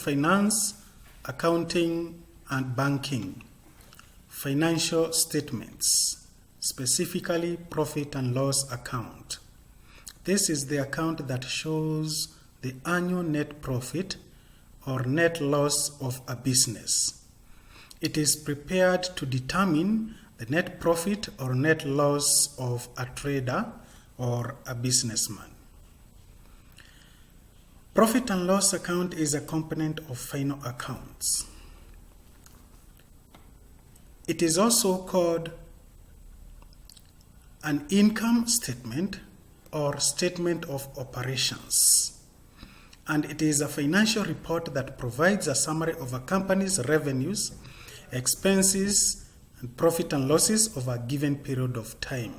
Finance, accounting, and banking. Financial statements, specifically profit and loss account. This is the account that shows the annual net profit or net loss of a business. It is prepared to determine the net profit or net loss of a trader or a businessman. Profit and loss account is a component of final accounts. It is also called an income statement or statement of operations. And it is a financial report that provides a summary of a company's revenues, expenses, and profit and losses over a given period of time.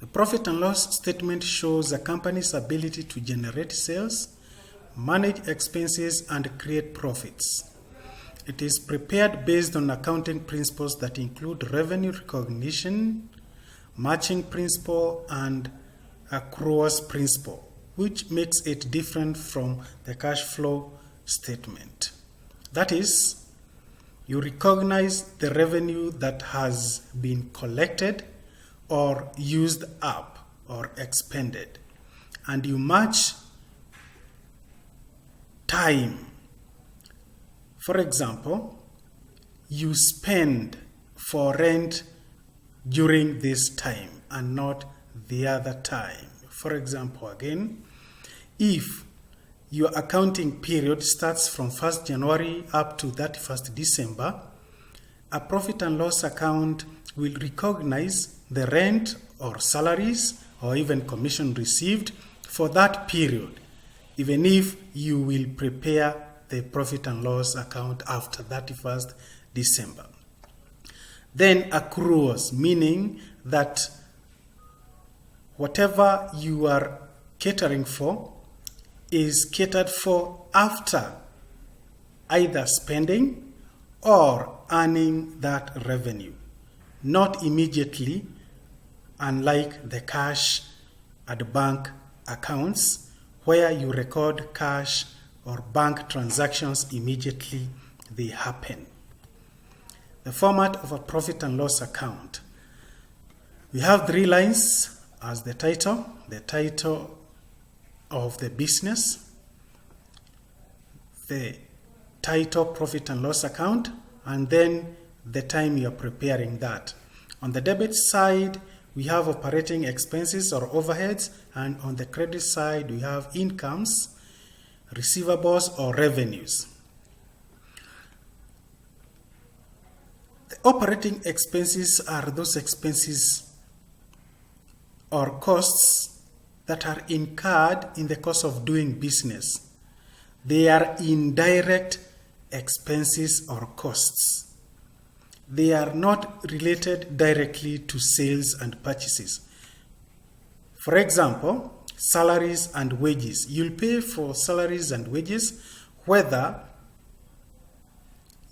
The profit and loss statement shows a company's ability to generate sales, manage expenses, and create profits. It is prepared based on accounting principles that include revenue recognition, matching principle, and accruals principle, which makes it different from the cash flow statement. That is, you recognize the revenue that has been collected or used up or expended, and you match time. For example, you spend for rent during this time and not the other time. For example, again, if your accounting period starts from 1st January up to 31st December, a profit and loss account will recognize the rent or salaries or even commission received for that period, even if you will prepare the profit and loss account after 31st December. Then accruals, meaning that whatever you are catering for is catered for after either spending or earning that revenue, not immediately, unlike the cash at bank accounts where you record cash or bank transactions immediately they happen. The format of a profit and loss account. We have 3 lines as the title of the business, the title profit and loss account, and then the time you are preparing that. On the debit side, we have operating expenses or overheads, and on the credit side, we have incomes, receivables, or revenues. The operating expenses are those expenses or costs that are incurred in the course of doing business. They are indirect expenses or costs. They are not related directly to sales and purchases. For example, salaries and wages. You'll pay for salaries and wages whether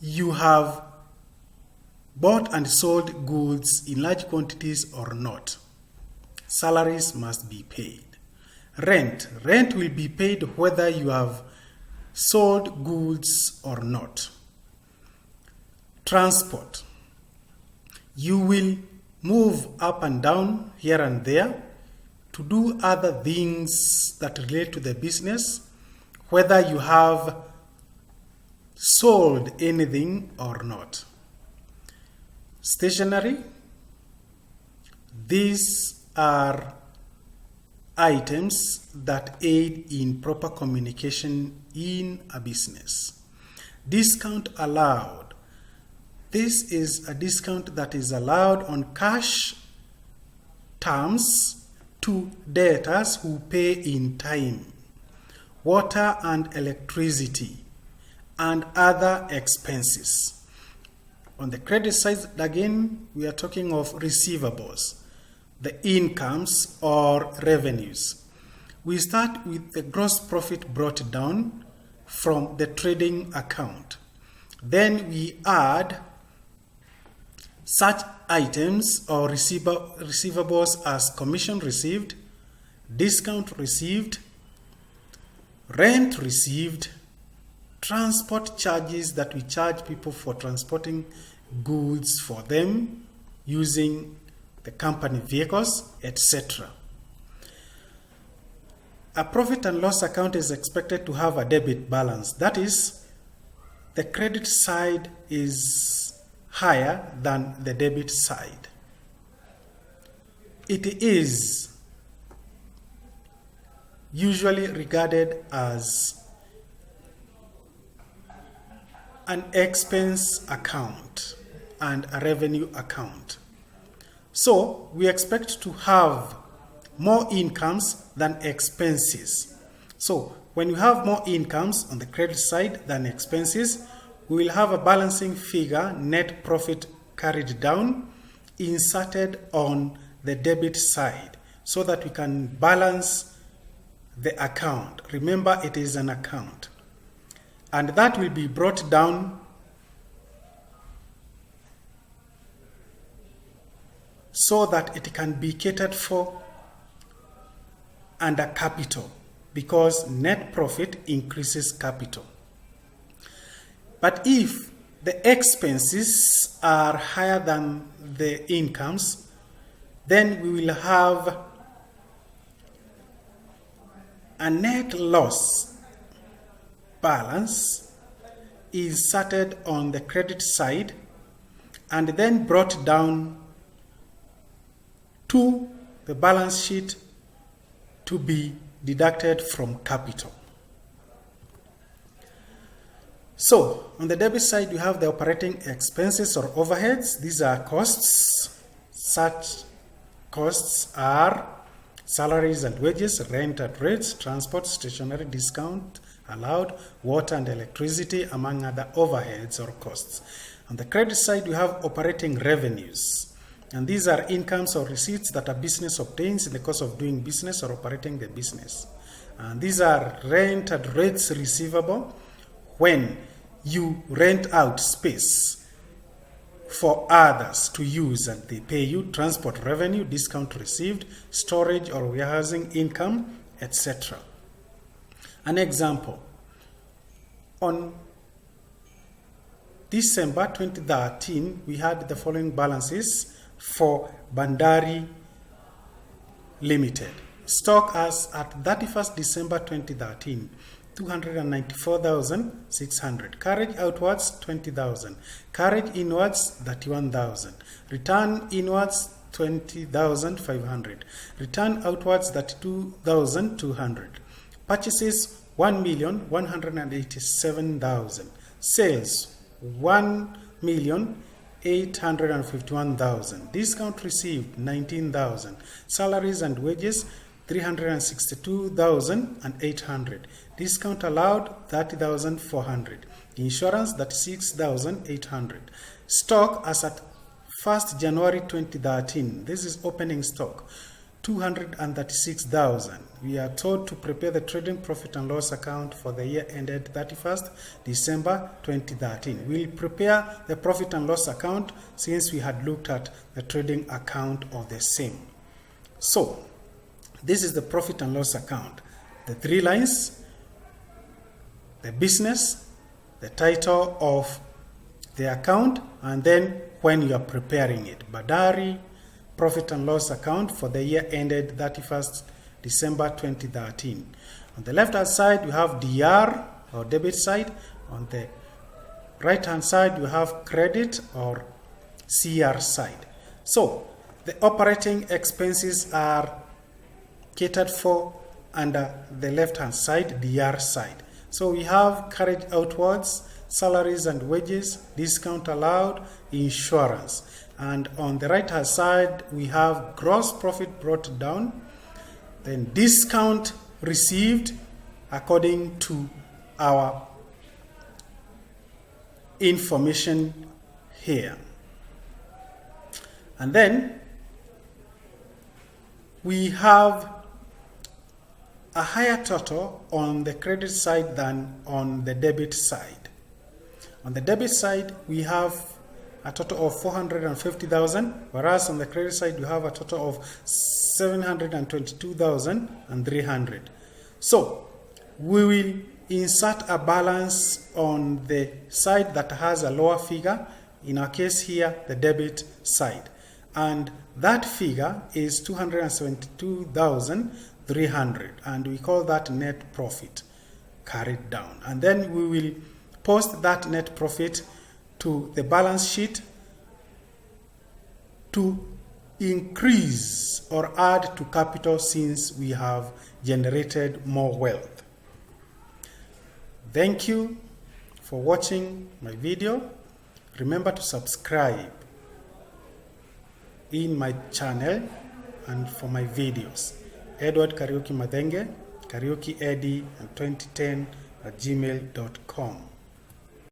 you have bought and sold goods in large quantities or not. Salaries must be paid. Rent will be paid whether you have sold goods or not. Transport. You will move up and down here and there to do other things that relate to the business, whether you have sold anything or not. Stationery. These are items that aid in proper communication in a business. Discount allowed. This is a discount that is allowed on cash terms to debtors who pay in time. Water and electricity and other expenses. On the credit side, again, we are talking of receivables, the incomes or revenues. We start with the gross profit brought down from the trading account. Then we add such items or receivables as commission received, discount received, rent received, transport charges that we charge people for transporting goods for them using the company vehicles, etc. A profit and loss account is expected to have a debit balance. That is, the credit side is higher than the debit side. It is usually regarded as an expense account and a revenue account. So we expect to have more incomes than expenses. So when you have more incomes on the credit side than expenses, we will have a balancing figure, net profit carried down, inserted on the debit side so that we can balance the account. Remember, it is an account. And that will be brought down so that it can be catered for under capital, because net profit increases capital. But if the expenses are higher than the incomes, then we will have a net loss balance inserted on the credit side and then brought down to the balance sheet to be deducted from capital. So, on the debit side, you have the operating expenses or overheads. These are costs. Such costs are salaries and wages, rent and rates, transport, stationery, discount allowed, water and electricity, among other overheads or costs. On the credit side, you have operating revenues. And these are incomes or receipts that a business obtains in the course of doing business or operating the business. And these are rent and rates receivable when you rent out space for others to use and they pay you, transport revenue, discount received, storage or warehousing income, etc. An example, on December 2013, we had the following balances for Bandari Limited. Stock as at 31st December 2013, 294,600. Carriage outwards, 20,000. Carriage inwards, 31,000. Return inwards, 20,500. Return outwards, 32,200. Purchases, 1,187,000. Sales, 1,851,000. Discount received, 19,000. Salaries and wages, 362,800. Discount allowed, 30,400. Insurance, 36,800. Stock as at 1st January 2013. This is opening stock, 236,000. We are told to prepare the trading profit and loss account for the year ended 31st December 2013. We'll prepare the profit and loss account since we had looked at the trading account of the same. So, this is the profit and loss account. The three lines, the business, the title of the account, and then when you are preparing it. Bandari profit and loss account for the year ended 31st December 2013. On the left hand side, you have DR or debit side. On the right hand side, you have credit or CR side. So, the operating expenses are catered for under the left hand side, DR side. So we have carriage outwards, salaries and wages, discount allowed, insurance. And on the right hand side, we have gross profit brought down, then discount received according to our information here. And then we have a higher total on the credit side than on the debit side. On the debit side, we have a total of 450,000, whereas on the credit side, you have a total of 722,300. So, we will insert a balance on the side that has a lower figure, in our case here, the debit side. And that figure is 272,300, and we call that net profit carried down. And then we will post that net profit to the balance sheet to increase or add to capital since we have generated more wealth. Thank you for watching my video. Remember to subscribe in my channel and for my videos. Edward Kariuki Mathenge, Kariuki Eddie and 2010 at gmail.com.